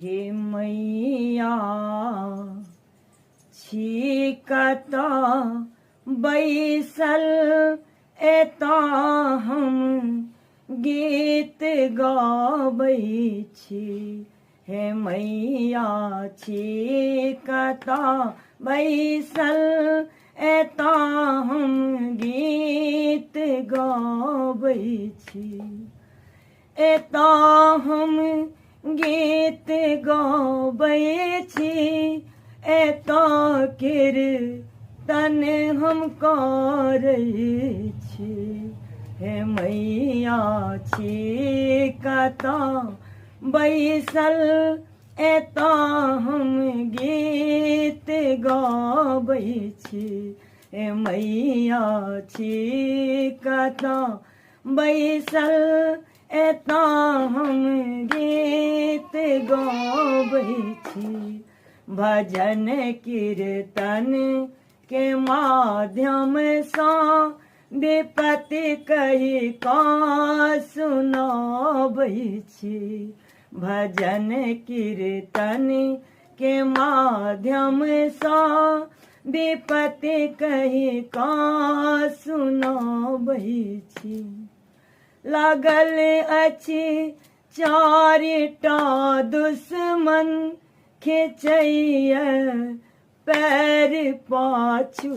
हे मैया छिकता बैसल एता हम गीत गाबै छी। हे मैया छिकता बैसल एता हम गीत गाबै छी। एता हम गीत गाबै छी, एता कीर्तन हम करै छी। हे मैया छिकता बैसल एता हम गीत गाबै छी। हे मैया छिकता बैसल एता हम गीत गाबै छी। भजन कीर्तन के माध्यम सँ विपत्ति कहि का सुनाबै छी। भजन कीर्तन के माध्यम सँ विपत्ति कहि का सुनाबै छी। लागल अछि चारिटा दुश्मन खिचैया पैर पाछू।